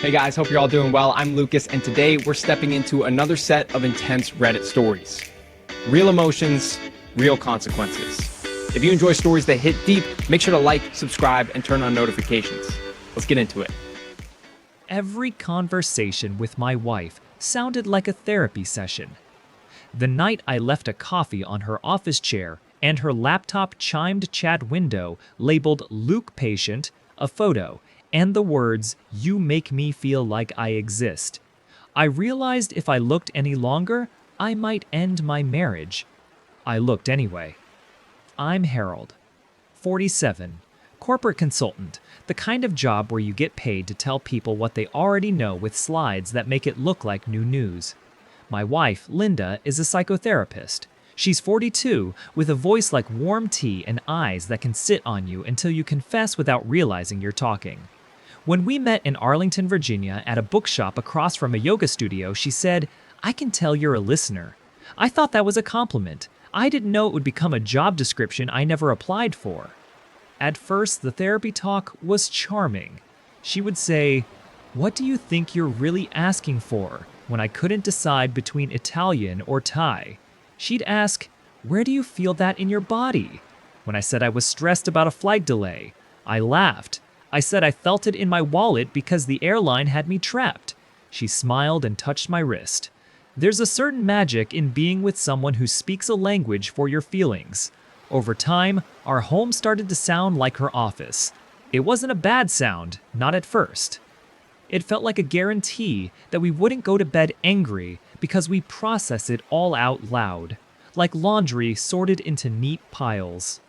Hey guys, hope you're all doing well. I'm Lucas, and today we're stepping into another set of intense Reddit stories. Real emotions, real consequences. If you enjoy stories that hit deep, make sure to like, subscribe, and turn on notifications. Let's get into it. Every conversation with my wife sounded like a therapy session. The night I left a coffee on her office chair and her laptop chimed chat window labeled Luke Patient, a photo, and the words, "You make me feel like I exist," I realized if I looked any longer, I might end my marriage. I looked anyway. I'm Harold, 47, corporate consultant, the kind of job where you get paid to tell people what they already know with slides that make it look like new news. My wife, Linda, is a psychotherapist. She's 42, with a voice like warm tea and eyes that can sit on you until you confess without realizing you're talking. When we met in Arlington, Virginia, at a bookshop across from a yoga studio, she said, "I can tell you're a listener." I thought that was a compliment. I didn't know it would become a job description I never applied for. At first, the therapy talk was charming. She would say, "What do you think you're really asking for?" when I couldn't decide between Italian or Thai. She'd ask, "Where do you feel that in your body?" When I said I was stressed about a flight delay, I laughed. I said I felt it in my wallet because the airline had me trapped. She smiled and touched my wrist. There's a certain magic in being with someone who speaks a language for your feelings. Over time, our home started to sound like her office. It wasn't a bad sound, not at first. It felt like a guarantee that we wouldn't go to bed angry because we process it all out loud, like laundry sorted into neat piles.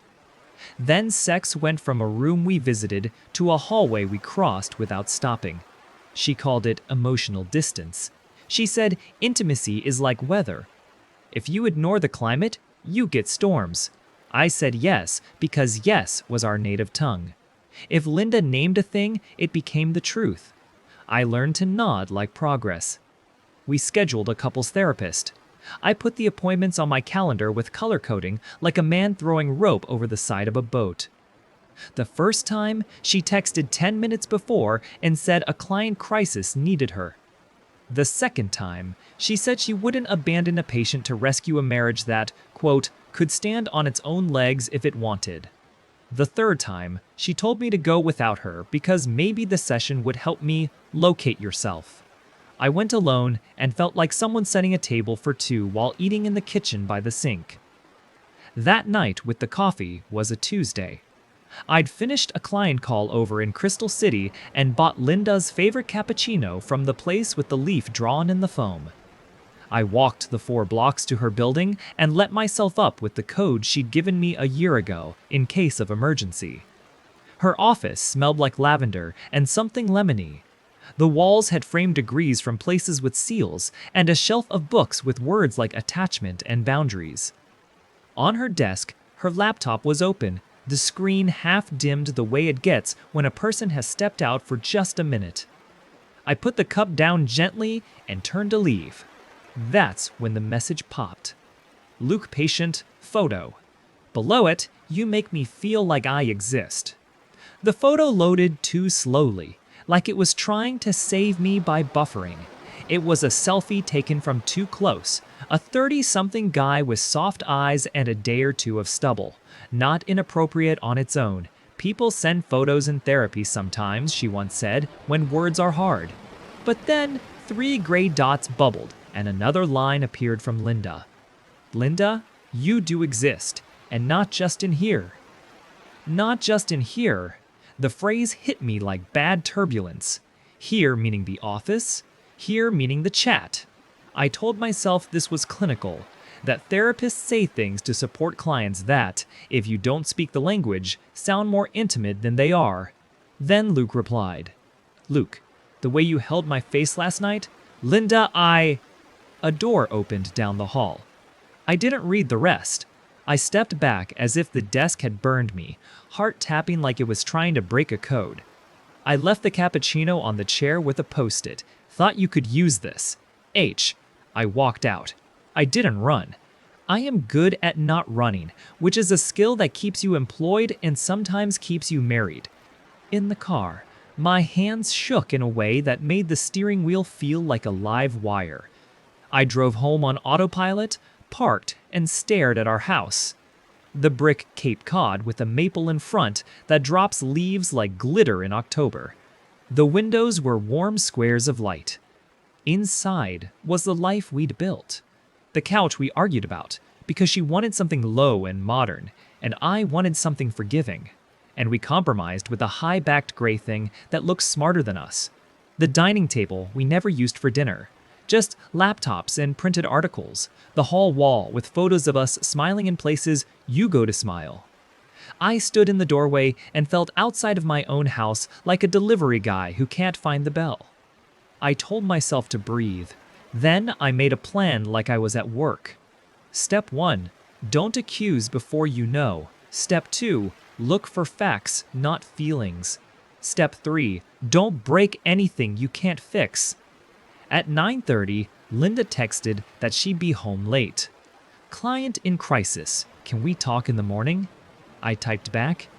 Then sex went from a room we visited to a hallway we crossed without stopping. She called it emotional distance. She said intimacy is like weather. If you ignore the climate, you get storms. I said yes because yes was our native tongue. If Linda named a thing, it became the truth. I learned to nod like progress. We scheduled a couples therapist. I put the appointments on my calendar with color coding like a man throwing rope over the side of a boat. The first time, she texted 10 minutes before and said a client crisis needed her. The second time, she said she wouldn't abandon a patient to rescue a marriage that, quote, could stand on its own legs if it wanted. The third time, she told me to go without her because maybe the session would help me locate yourself. I went alone and felt like someone setting a table for two while eating in the kitchen by the sink. That night with the coffee was a Tuesday. I'd finished a client call over in Crystal City and bought Linda's favorite cappuccino from the place with the leaf drawn in the foam. I walked the 4 blocks to her building and let myself up with the code she'd given me a year ago in case of emergency. Her office smelled like lavender and something lemony. The walls had framed degrees from places with seals and a shelf of books with words like attachment and boundaries. On her desk, her laptop was open, the screen half dimmed the way it gets when a person has stepped out for just a minute. I put the cup down gently and turned to leave. That's when the message popped. Luke Patient, photo. Below it, "You make me feel like I exist." The photo loaded too slowly, like it was trying to save me by buffering. It was a selfie taken from too close, a 30-something guy with soft eyes and a day or two of stubble. Not inappropriate on its own. People send photos in therapy sometimes, she once said, when words are hard. But then 3 gray dots bubbled, and another line appeared from Linda. "Linda, you do exist, and not just in here." Not just in here. The phrase hit me like bad turbulence. Here meaning the office, here meaning the chat. I told myself this was clinical, that therapists say things to support clients that, if you don't speak the language, sound more intimate than they are. Then Luke replied, "Luke, the way you held my face last night, Linda, A door opened down the hall. I didn't read the rest. I stepped back as if the desk had burned me, heart tapping like it was trying to break a code. I left the cappuccino on the chair with a post-it. Thought you could use this. H. I walked out. I didn't run. I am good at not running, which is a skill that keeps you employed and sometimes keeps you married. In the car, My hands shook in a way that made the steering wheel feel like a live wire. I drove home on autopilot, parked, and stared at our house. The brick Cape Cod with a maple in front that drops leaves like glitter in October. The windows were warm squares of light. Inside was the life we'd built. The couch we argued about, because she wanted something low and modern, and I wanted something forgiving. And we compromised with a high-backed gray thing that looked smarter than us. The dining table we never used for dinner. Just laptops and printed articles. The hall wall with photos of us smiling in places you go to smile. I stood in the doorway and felt outside of my own house like a delivery guy who can't find the bell. I told myself to breathe. Then I made a plan like I was at work. Step 1, don't accuse before you know. Step 2, look for facts, not feelings. Step 3, don't break anything you can't fix. At 9:30, Linda texted that she'd be home late. Client in crisis, can we talk in the morning? I typed back,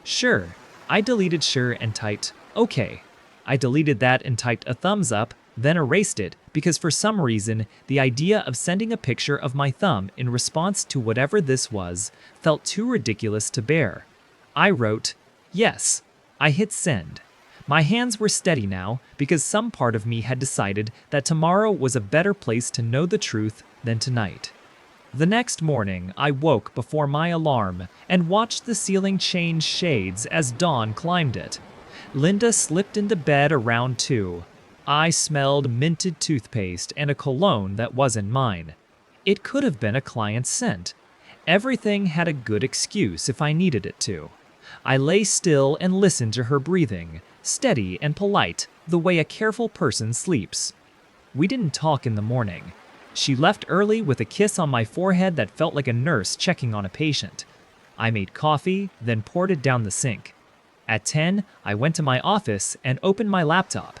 sure. I deleted sure and typed, okay. I deleted that and typed a thumbs up, then erased it because for some reason, the idea of sending a picture of my thumb in response to whatever this was felt too ridiculous to bear. I wrote, yes. I hit send. My hands were steady now because some part of me had decided that tomorrow was a better place to know the truth than tonight. The next morning, I woke before my alarm and watched the ceiling change shades as dawn climbed it. Linda slipped into bed around 2. I smelled minted toothpaste and a cologne that wasn't mine. It could have been a client's scent. Everything had a good excuse if I needed it to. I lay still and listened to her breathing, steady and polite, the way a careful person sleeps. We didn't talk in the morning. She left early with a kiss on my forehead that felt like a nurse checking on a patient. I made coffee, then poured it down the sink. At 10, I went to my office and opened my laptop.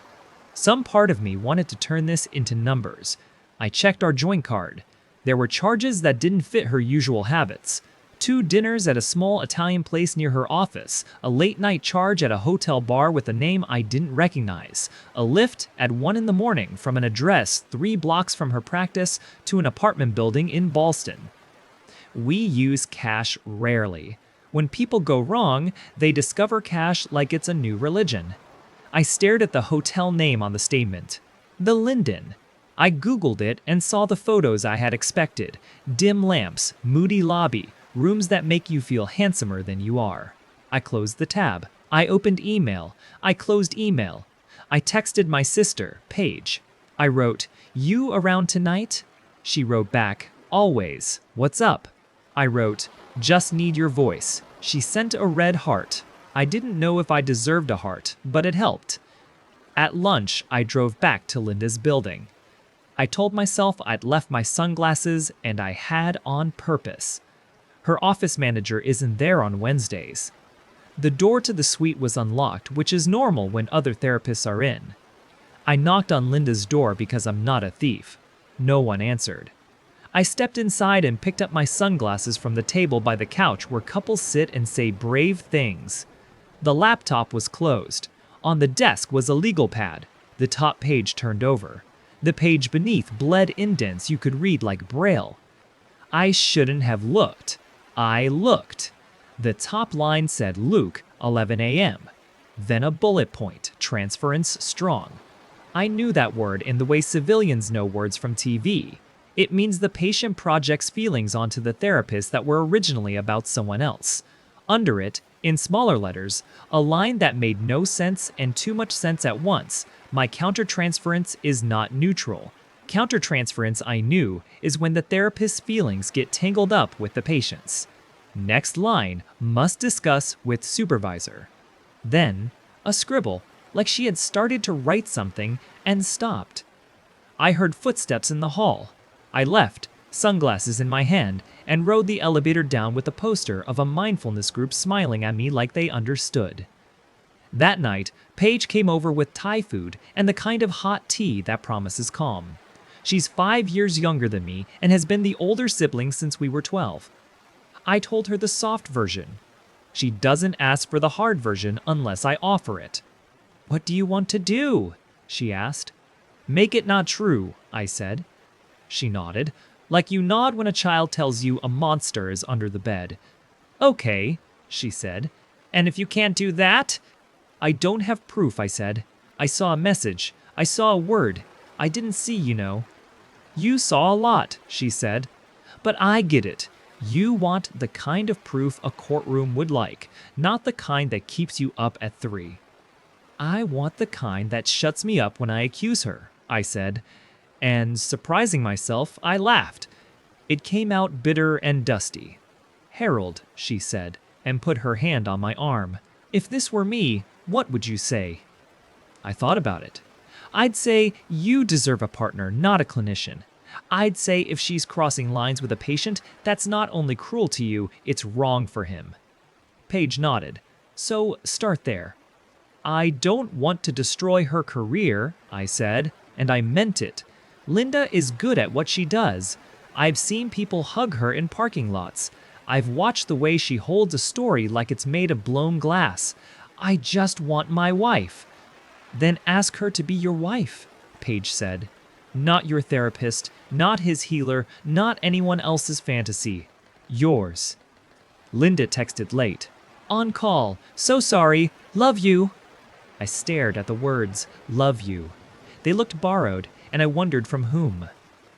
Some part of me wanted to turn this into numbers. I checked our joint card. There were charges that didn't fit her usual habits. 2 dinners at a small Italian place near her office, a late-night charge at a hotel bar with a name I didn't recognize, a lift at 1 in the morning from an address 3 blocks from her practice to an apartment building in Ballston. We use cash rarely. When people go wrong, they discover cash like it's a new religion. I stared at the hotel name on the statement. The Linden. I Googled it and saw the photos I had expected. Dim lamps, moody lobby, rooms that make you feel handsomer than you are. I closed the tab. I opened email. I closed email. I texted my sister, Paige. I wrote, "You around tonight?" She wrote back, "Always. What's up?" I wrote, "Just need your voice." She sent a red heart. I didn't know if I deserved a heart, but it helped. At lunch, I drove back to Linda's building. I told myself I'd left my sunglasses, and I had on purpose. Her office manager isn't there on Wednesdays. The door to the suite was unlocked, which is normal when other therapists are in. I knocked on Linda's door because I'm not a thief. No one answered. I stepped inside and picked up my sunglasses from the table by the couch where couples sit and say brave things. The laptop was closed. On the desk was a legal pad. The top page turned over. The page beneath bled indents you could read like Braille. I shouldn't have looked. I looked. The top line said Luke, 11 a.m. Then a bullet point, transference strong. I knew that word in the way civilians know words from TV. It means the patient projects feelings onto the therapist that were originally about someone else. Under it, in smaller letters, a line that made no sense and too much sense at once. My countertransference is not neutral. Countertransference, I knew, is when the therapist's feelings get tangled up with the patient's. Next line, must discuss with supervisor. Then, a scribble, like she had started to write something and stopped. I heard footsteps in the hall. I left, sunglasses in my hand, and rode the elevator down with a poster of a mindfulness group smiling at me like they understood. That night, Paige came over with Thai food and the kind of hot tea that promises calm. She's 5 years younger than me and has been the older sibling since we were 12. I told her the soft version. She doesn't ask for the hard version unless I offer it. What do you want to do? She asked. Make it not true, I said. She nodded, like you nod when a child tells you a monster is under the bed. Okay, she said. And if you can't do that? I don't have proof, I said. I saw a message. I saw a word. I didn't see, you know. You saw a lot, she said. But I get it. You want the kind of proof a courtroom would like, not the kind that keeps you up at 3. I want the kind that shuts me up when I accuse her, I said. And surprising myself, I laughed. It came out bitter and dusty. Harold, she said, and put her hand on my arm. If this were me, what would you say? I thought about it. I'd say you deserve a partner, not a clinician. I'd say if she's crossing lines with a patient, that's not only cruel to you, it's wrong for him. Paige nodded. So start there. I don't want to destroy her career, I said, and I meant it. Linda is good at what she does. I've seen people hug her in parking lots. I've watched the way she holds a story like it's made of blown glass. I just want my wife. Then ask her to be your wife, Paige said. Not your therapist, not his healer, not anyone else's fantasy. Yours. Linda texted late. On call. So sorry. Love you. I stared at the words, love you. They looked borrowed, and I wondered from whom.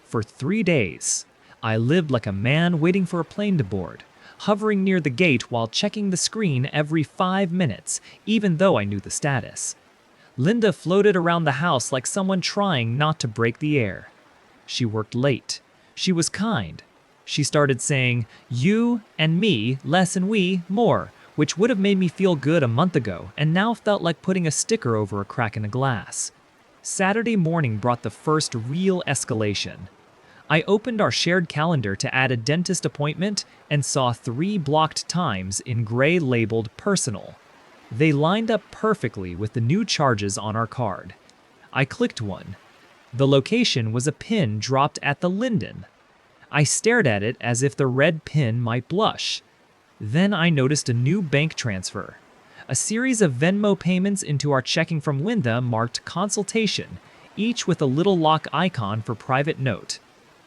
For 3 days, I lived like a man waiting for a plane to board, hovering near the gate while checking the screen every 5 minutes, even though I knew the status. Linda floated around the house like someone trying not to break the air. She worked late. She was kind. She started saying, you and me, less and we, more, which would have made me feel good a month ago, and now felt like putting a sticker over a crack in a glass. Saturday morning brought the first real escalation. I opened our shared calendar to add a dentist appointment and saw 3 blocked times in gray labeled personal. They lined up perfectly with the new charges on our card. I clicked one. The location was a pin dropped at the Linden. I stared at it as if the red pin might blush. Then I noticed a new bank transfer. A series of Venmo payments into our checking from Linda marked consultation, each with a little lock icon for private note.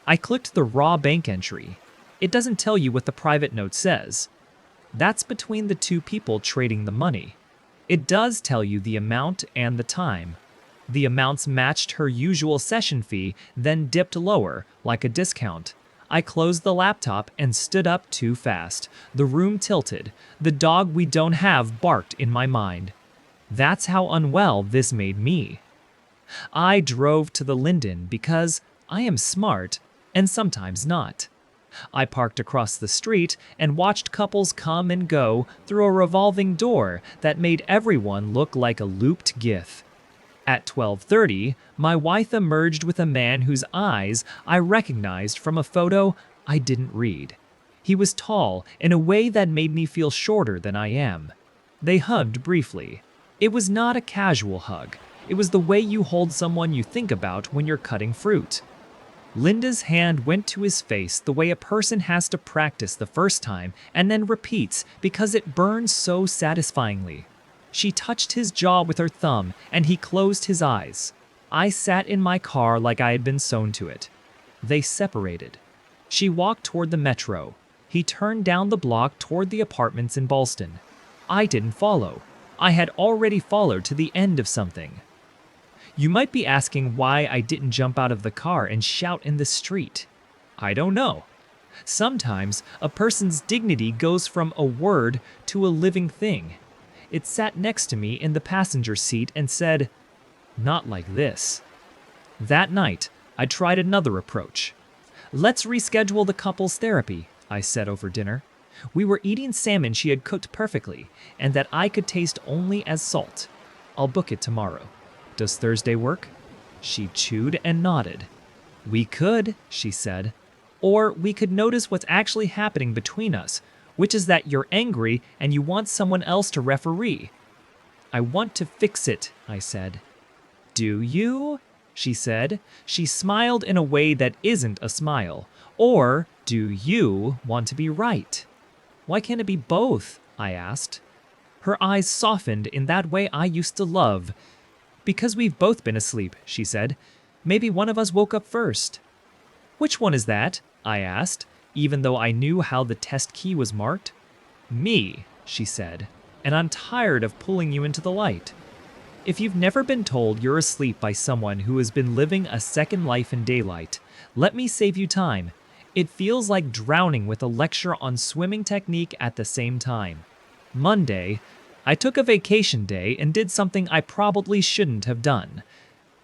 I clicked the raw bank entry. It doesn't tell you what the private note says. That's between the 2 people trading the money. It does tell you the amount and the time. The amounts matched her usual session fee, then dipped lower, like a discount. I closed the laptop and stood up too fast. The room tilted. The dog we don't have barked in my mind. That's how unwell this made me. I drove to the Linden because I am smart and sometimes not. I parked across the street and watched couples come and go through a revolving door that made everyone look like a looped GIF. At 12:30, my wife emerged with a man whose eyes I recognized from a photo I didn't read. He was tall in a way that made me feel shorter than I am. They hugged briefly. It was not a casual hug. It was the way you hold someone you think about when you're cutting fruit. Linda's hand went to his face the way a person has to practice the first time and then repeats because it burns so satisfyingly. She touched his jaw with her thumb, and he closed his eyes. I sat in my car like I had been sewn to it. They separated. She walked toward the metro. He turned down the block toward the apartments in Ballston. I didn't follow. I had already followed to the end of something. You might be asking why I didn't jump out of the car and shout in the street. I don't know. Sometimes a person's dignity goes from a word to a living thing. It sat next to me in the passenger seat and said, "Not like this." That night, I tried another approach. "Let's reschedule the couple's therapy," I said over dinner. We were eating salmon she had cooked perfectly, and that I could taste only as salt. "I'll book it tomorrow. Does Thursday work?" She chewed and nodded. "We could," she said. "Or we could notice what's actually happening between us, which is that you're angry and you want someone else to referee." "I want to fix it," I said. "Do you?" she said. She smiled in a way that isn't a smile. "Or do you want to be right?" "Why can't it be both?" I asked. Her eyes softened in that way I used to love. "Because we've both been asleep," she said. "Maybe one of us woke up first." "Which one is that?" I asked, even though I knew how the test key was marked. "Me," she said, "and I'm tired of pulling you into the light." If you've never been told you're asleep by someone who has been living a second life in daylight, let me save you time. It feels like drowning with a lecture on swimming technique at the same time. Monday, I took a vacation day and did something I probably shouldn't have done.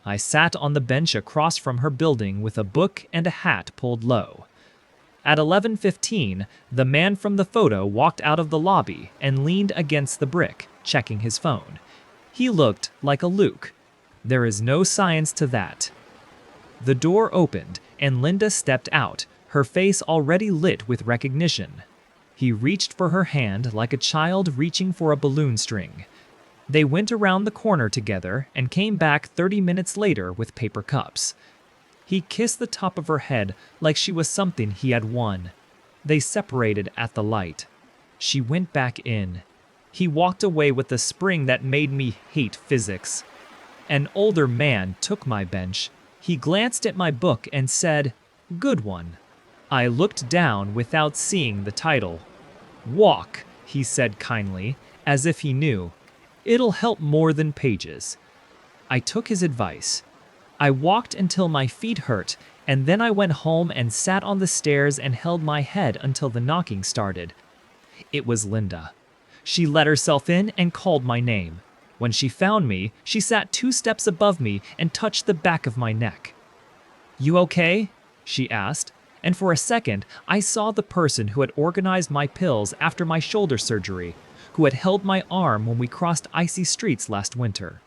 I sat on the bench across from her building with a book and a hat pulled low. At 11:15, the man from the photo walked out of the lobby and leaned against the brick, checking his phone. He looked like a Luke. There is no science to that. The door opened and Linda stepped out, her face already lit with recognition. He reached for her hand like a child reaching for a balloon string. They went around the corner together and came back 30 minutes later with paper cups. He kissed the top of her head like she was something he had won. They separated at the light. She went back in. He walked away with a spring that made me hate physics. An older man took my bench. He glanced at my book and said, "Good one." I looked down without seeing the title. "Walk," he said kindly, as if he knew. "It'll help more than pages." I took his advice. I walked until my feet hurt, and then I went home and sat on the stairs and held my head until the knocking started. It was Linda. She let herself in and called my name. When she found me, she sat 2 steps above me and touched the back of my neck. "You okay?" she asked, and for a second, I saw the person who had organized my pills after my shoulder surgery, who had held my arm when we crossed icy streets last winter.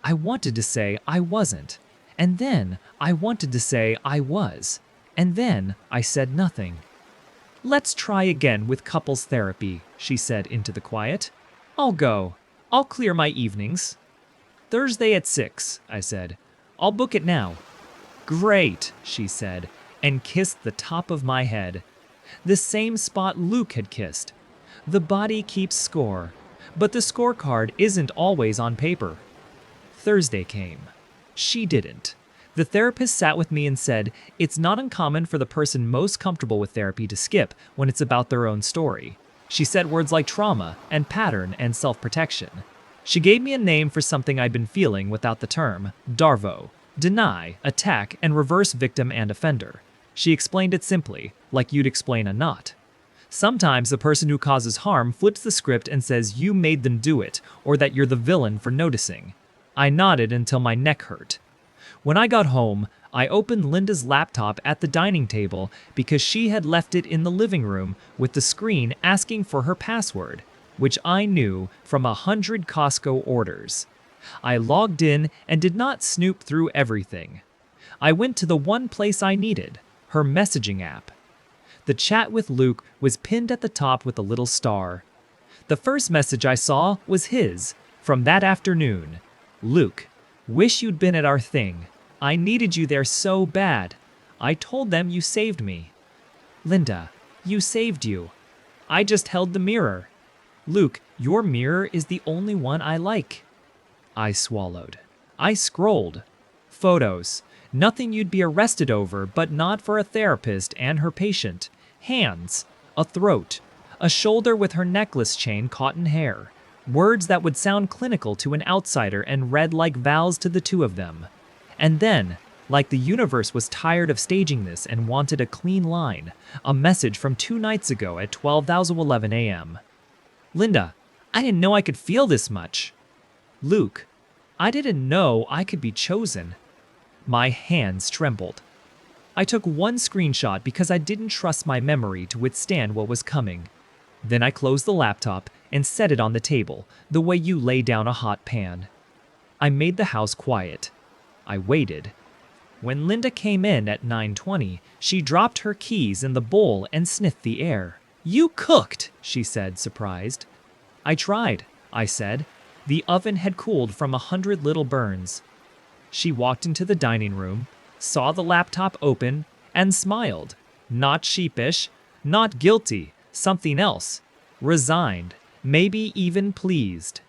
I wanted to say I wasn't, and then I wanted to say I was, and then I said nothing. "Let's try again with couples therapy," she said into the quiet. "I'll go. I'll clear my evenings." "Thursday at 6, I said. "I'll book it now." "Great," she said, and kissed the top of my head. The same spot Luke had kissed. The body keeps score, but the scorecard isn't always on paper. Thursday came. She didn't. The therapist sat with me and said, "It's not uncommon for the person most comfortable with therapy to skip when it's about their own story." She said words like trauma and pattern and self-protection. She gave me a name for something I'd been feeling without the term, DARVO, deny, attack, and reverse victim and offender. She explained it simply, like you'd explain a knot. Sometimes the person who causes harm flips the script and says you made them do it, or that you're the villain for noticing. I nodded until my neck hurt. When I got home, I opened Linda's laptop at the dining table because she had left it in the living room with the screen asking for her password, which I knew from 100 Costco orders. I logged in and did not snoop through everything. I went to the one place I needed, her messaging app. The chat with Luke was pinned at the top with a little star. The first message I saw was his, from that afternoon. "Luke, wish you'd been at our thing. I needed you there so bad. I told them you saved me." "Linda, you saved you. I just held the mirror." "Luke, your mirror is the only one I like." I swallowed. I scrolled. Photos. Nothing you'd be arrested over, but not for a therapist and her patient. Hands. A throat. A shoulder with her necklace chain caught in hair. Words that would sound clinical to an outsider and read like vows to the two of them. And then, like the universe was tired of staging this and wanted a clean line, a message from 2 nights ago at 12:11 a.m. "Linda, I didn't know I could feel this much." "Luke, I didn't know I could be chosen." My hands trembled. I took one screenshot because I didn't trust my memory to withstand what was coming. Then I closed the laptop and set it on the table, the way you lay down a hot pan. I made the house quiet. I waited. When Linda came in at 9:20, she dropped her keys in the bowl and sniffed the air. "You cooked," she said, surprised. "I tried," I said. The oven had cooled from 100 little burns. She walked into the dining room, saw the laptop open, and smiled. Not sheepish, not guilty, something else. Resigned. maybe even pleased.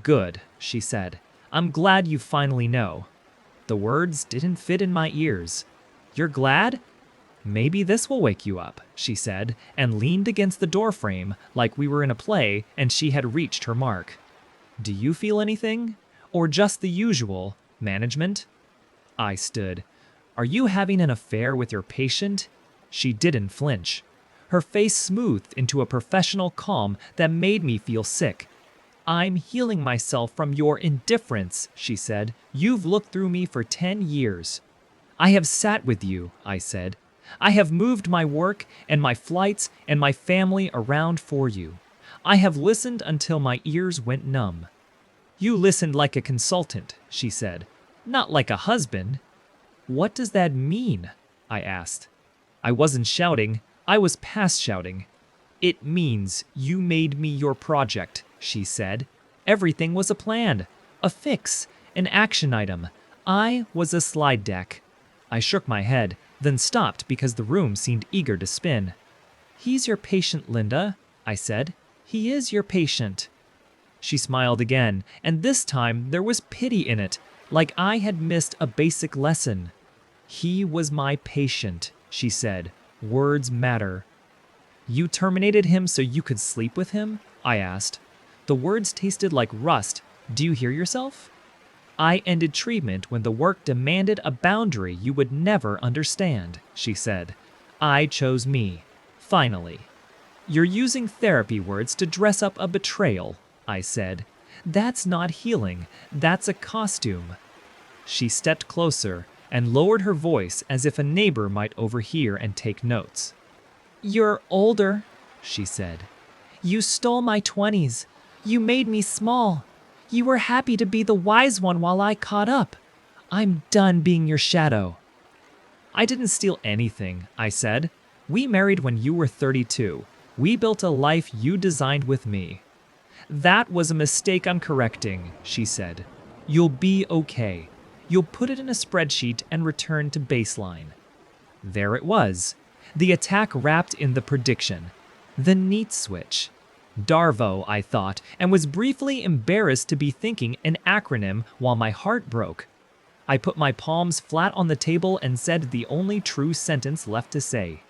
Good, she said. I'm glad you finally know. The words didn't fit in my ears. You're glad? Maybe this will wake you up, she said, and leaned against the doorframe like we were in a play and she had reached her mark. Do you feel anything? Or just the usual, management? I stood. Are you having an affair with your patient? She didn't flinch. Her face smoothed into a professional calm that made me feel sick. I'm healing myself from your indifference, she said. You've looked through me for 10 years. I have sat with you, I said. I have moved my work and my flights and my family around for you. I have listened until my ears went numb. You listened like a consultant, she said, not like a husband. What does that mean? I asked. I wasn't shouting, I was past shouting. It means you made me your project, she said. Everything was a plan, a fix, an action item. I was a slide deck. I shook my head, then stopped because the room seemed eager to spin. He's your patient, Linda, I said. He is your patient. She smiled again, and this time there was pity in it, like I had missed a basic lesson. He was my patient, she said. Words matter. You terminated him so you could sleep with him? I asked. The words tasted like rust. Do you hear yourself? I ended treatment when the work demanded a boundary you would never understand, she said. I chose me. Finally. You're using therapy words to dress up a betrayal, I said. That's not healing. That's a costume. She stepped closer and lowered her voice as if a neighbor might overhear and take notes. You're older, she said. You stole my 20s. You made me small. You were happy to be the wise one while I caught up. I'm done being your shadow. I didn't steal anything, I said. We married when you were 32. We built a life you designed with me. That was a mistake I'm correcting, she said. You'll be okay. You'll put it in a spreadsheet and return to baseline. There it was. The attack wrapped in the prediction. The neat switch. DARVO, I thought, and was briefly embarrassed to be thinking an acronym while my heart broke. I put my palms flat on the table and said the only true sentence left to say.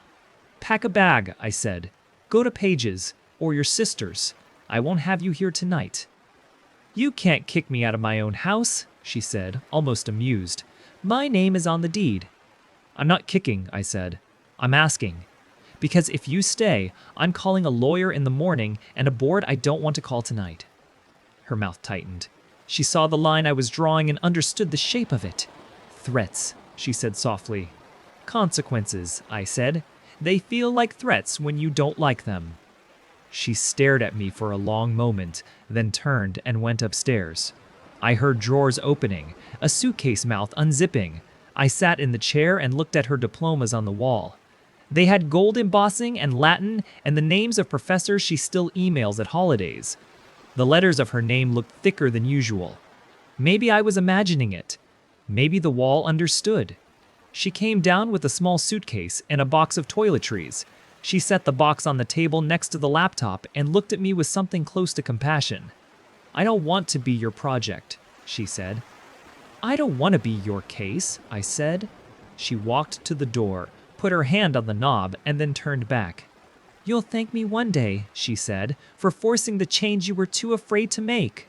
Pack a bag, I said. Go to Paige's, or your sister's. I won't have you here tonight. You can't kick me out of my own house, she said, almost amused. My name is on the deed. I'm not kicking, I said. I'm asking. Because if you stay, I'm calling a lawyer in the morning and a board I don't want to call tonight. Her mouth tightened. She saw the line I was drawing and understood the shape of it. Threats, she said softly. Consequences, I said. They feel like threats when you don't like them. She stared at me for a long moment, then turned and went upstairs. I heard drawers opening, a suitcase mouth unzipping. I sat in the chair and looked at her diplomas on the wall. They had gold embossing and Latin and the names of professors she still emails at holidays. The letters of her name looked thicker than usual. Maybe I was imagining it. Maybe the wall understood. She came down with a small suitcase and a box of toiletries. She set the box on the table next to the laptop and looked at me with something close to compassion. I don't want to be your project, she said. I don't want to be your case, I said. She walked to the door, put her hand on the knob, and then turned back. You'll thank me one day, she said, for forcing the change you were too afraid to make.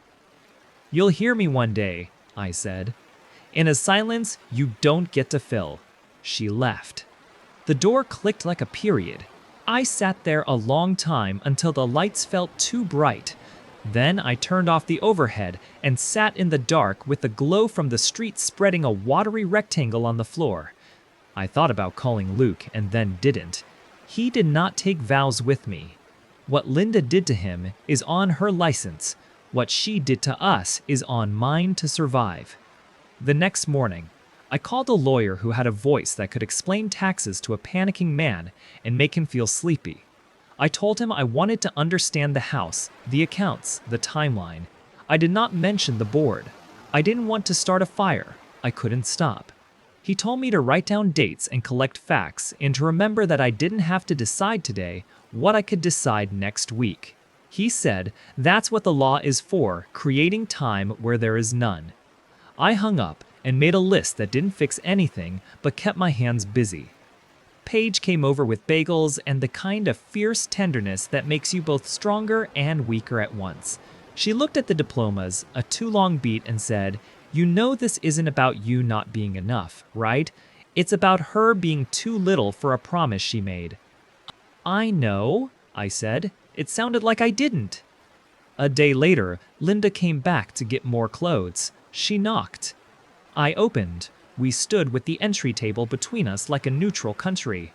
You'll hear me one day, I said. In a silence you don't get to fill. She left. The door clicked like a period. I sat there a long time until the lights felt too bright. Then I turned off the overhead and sat in the dark with the glow from the street spreading a watery rectangle on the floor. I thought about calling Luke and then didn't. He did not take vows with me. What Linda did to him is on her license. What she did to us is on mine to survive. The next morning, I called a lawyer who had a voice that could explain taxes to a panicking man and make him feel sleepy. I told him I wanted to understand the house, the accounts, the timeline. I did not mention the board. I didn't want to start a fire. I couldn't stop. He told me to write down dates and collect facts and to remember that I didn't have to decide today what I could decide next week. He said that's what the law is for, creating time where there is none. I hung up and made a list that didn't fix anything but kept my hands busy. Paige came over with bagels and the kind of fierce tenderness that makes you both stronger and weaker at once. She looked at the diplomas, a too long beat, and said, "You know this isn't about you not being enough, right? It's about her being too little for a promise she made." "I know," I said. It sounded like I didn't. A day later, Linda came back to get more clothes. She knocked. I opened. We stood with the entry table between us like a neutral country.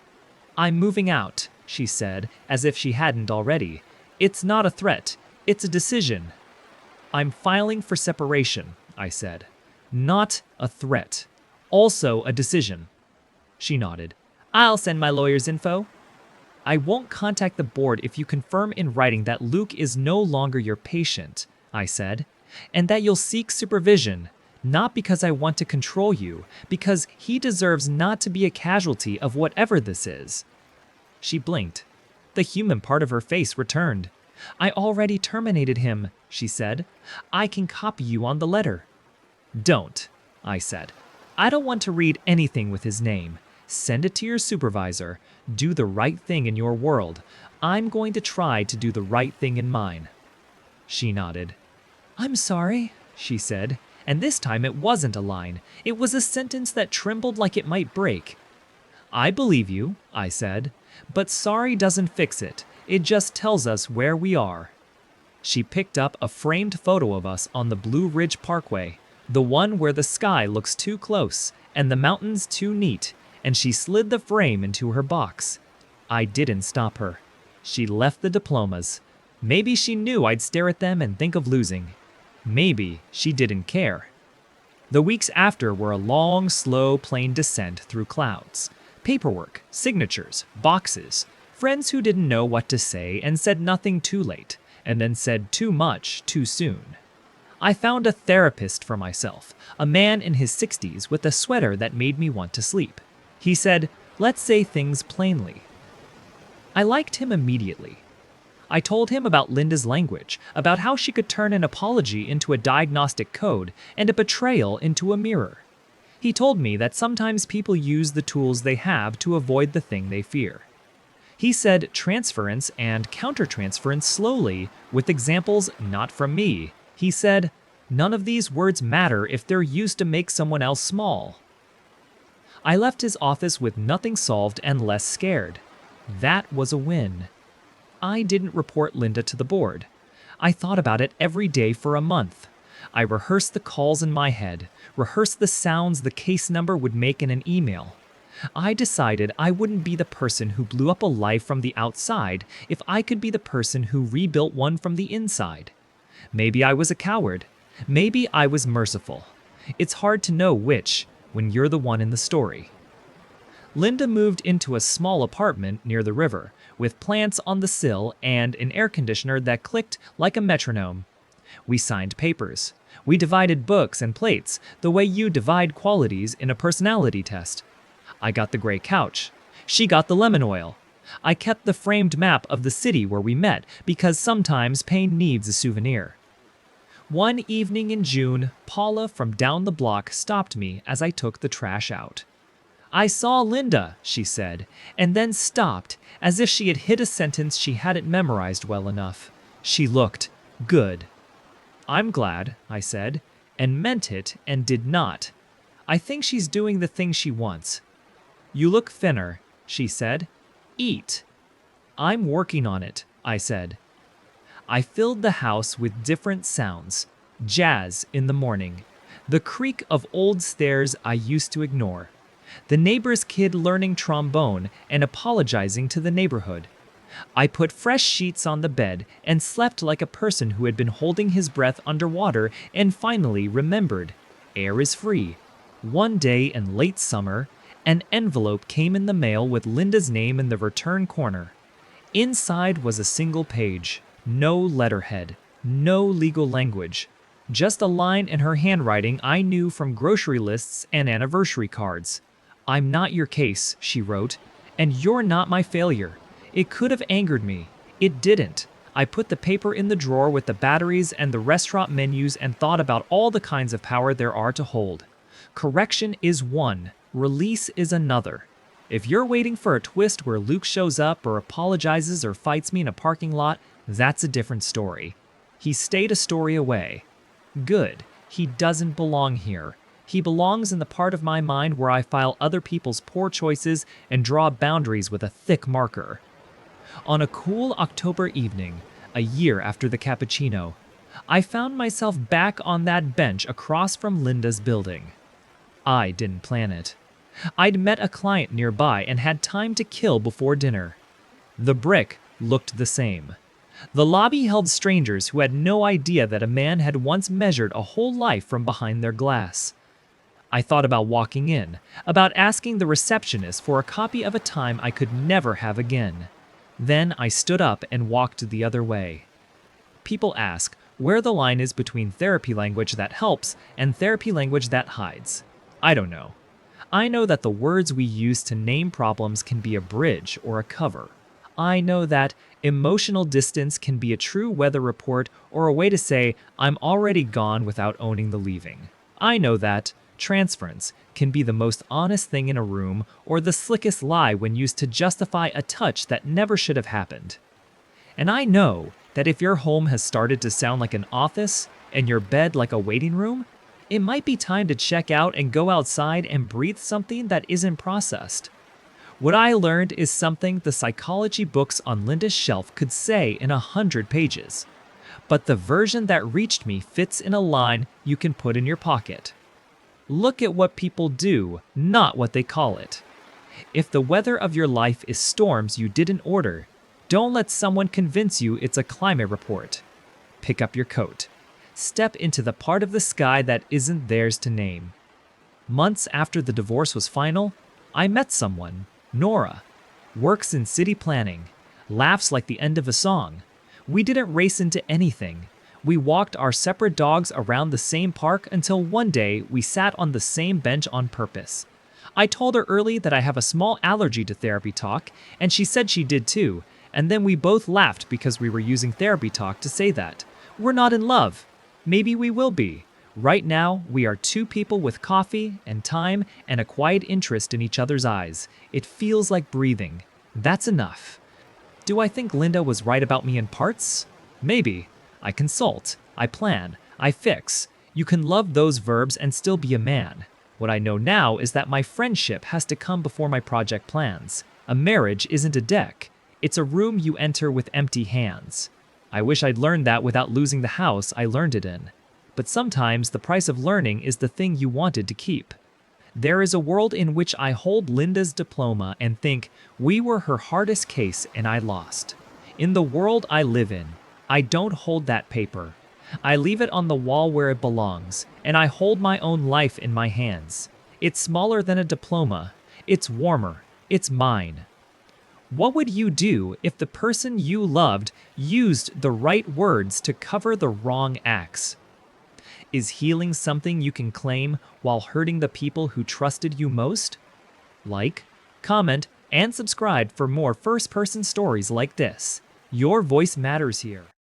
"I'm moving out," she said, as if she hadn't already. "It's not a threat. It's a decision." "I'm filing for separation," I said. "Not a threat. Also a decision." She nodded. "I'll send my lawyer's info." "I won't contact the board if you confirm in writing that Luke is no longer your patient," I said, "and that you'll seek supervision, not because I want to control you, because he deserves not to be a casualty of whatever this is." She blinked. The human part of her face returned. "I already terminated him," she said. "I can copy you on the letter." "Don't," I said. "I don't want to read anything with his name. Send it to your supervisor. Do the right thing in your world. I'm going to try to do the right thing in mine." She nodded. "I'm sorry," she said, and this time it wasn't a line. It was a sentence that trembled like it might break. "I believe you," I said, "but sorry doesn't fix it. It just tells us where we are." She picked up a framed photo of us on the Blue Ridge Parkway, the one where the sky looks too close and the mountains too neat, and she slid the frame into her box. I didn't stop her. She left the diplomas. Maybe she knew I'd stare at them and think of losing. Maybe she didn't care. The weeks after were a long, slow plane descent through clouds. Paperwork, signatures, boxes, friends who didn't know what to say and said nothing too late, and then said too much too soon. I found a therapist for myself, a man in his 60s with a sweater that made me want to sleep. He said, "Let's say things plainly." I liked him immediately. I told him about Linda's language, about how she could turn an apology into a diagnostic code and a betrayal into a mirror. He told me that sometimes people use the tools they have to avoid the thing they fear. He said transference and countertransference slowly, with examples not from me. He said, "None of these words matter if they're used to make someone else small." I left his office with nothing solved and less scared. That was a win. I didn't report Linda to the board. I thought about it every day for a month. I rehearsed the calls in my head, rehearsed the sounds the case number would make in an email. I decided I wouldn't be the person who blew up a life from the outside if I could be the person who rebuilt one from the inside. Maybe I was a coward. Maybe I was merciful. It's hard to know which when you're the one in the story. Linda moved into a small apartment near the river, with plants on the sill and an air conditioner that clicked like a metronome. We signed papers. We divided books and plates, the way you divide qualities in a personality test. I got the gray couch. She got the lemon oil. I kept the framed map of the city where we met, because sometimes pain needs a souvenir. One evening in June, Paula from down the block stopped me as I took the trash out. "I saw Linda," she said, and then stopped, as if she had hit a sentence she hadn't memorized well enough. She looked good. "I'm glad," I said, and meant it and did not. "I think she's doing the thing she wants." "You look thinner," she said. "Eat." "I'm working on it," I said. I filled the house with different sounds. Jazz in the morning. The creak of old stairs I used to ignore. The neighbor's kid learning trombone and apologizing to the neighborhood. I put fresh sheets on the bed and slept like a person who had been holding his breath underwater and finally remembered. Air is free. One day in late summer, an envelope came in the mail with Linda's name in the return corner. Inside was a single page. No letterhead, no legal language, just a line in her handwriting I knew from grocery lists and anniversary cards. "I'm not your case," she wrote, "and you're not my failure. It could have angered me. It didn't. I put the paper in the drawer with the batteries and the restaurant menus and thought about all the kinds of power there are to hold. Correction is one, release is another. If you're waiting for a twist where Luke shows up or apologizes or fights me in a parking lot, that's a different story. He stayed a story away. Good. He doesn't belong here. He belongs in the part of my mind where I file other people's poor choices and draw boundaries with a thick marker. On a cool October evening, a year after the cappuccino, I found myself back on that bench across from Linda's building. I didn't plan it. I'd met a client nearby and had time to kill before dinner. The brick looked the same. The lobby held strangers who had no idea that a man had once measured a whole life from behind their glass. I thought about walking in, about asking the receptionist for a copy of a time I could never have again. Then I stood up and walked the other way. People ask where the line is between therapy language that helps and therapy language that hides. I don't know. I know that the words we use to name problems can be a bridge or a cover. I know that emotional distance can be a true weather report or a way to say, I'm already gone without owning the leaving. I know that transference can be the most honest thing in a room or the slickest lie when used to justify a touch that never should have happened. And I know that if your home has started to sound like an office and your bed like a waiting room, it might be time to check out and go outside and breathe something that isn't processed. What I learned is something the psychology books on Linda's shelf could say in 100 pages. But the version that reached me fits in a line you can put in your pocket. Look at what people do, not what they call it. If the weather of your life is storms you didn't order, don't let someone convince you it's a climate report. Pick up your coat. Step into the part of the sky that isn't theirs to name. Months after the divorce was final, I met someone, Nora. Works in city planning. Laughs like the end of a song. We didn't race into anything. We walked our separate dogs around the same park until one day we sat on the same bench on purpose. I told her early that I have a small allergy to therapy talk, and she said she did too, and then we both laughed because we were using therapy talk to say that. We're not in love. Maybe we will be. Right now, we are two people with coffee and time and a quiet interest in each other's eyes. It feels like breathing. That's enough. Do I think Linda was right about me in parts? Maybe. I consult, I plan, I fix. You can love those verbs and still be a man. What I know now is that my friendship has to come before my project plans. A marriage isn't a deck. It's a room you enter with empty hands. I wish I'd learned that without losing the house I learned it in. But sometimes the price of learning is the thing you wanted to keep. There is a world in which I hold Linda's diploma and think we were her hardest case and I lost. In the world I live in, I don't hold that paper. I leave it on the wall where it belongs, and I hold my own life in my hands. It's smaller than a diploma. It's warmer. It's mine. What would you do if the person you loved used the right words to cover the wrong acts? Is healing something you can claim while hurting the people who trusted you most? Like, comment, and subscribe for more first-person stories like this. Your voice matters here.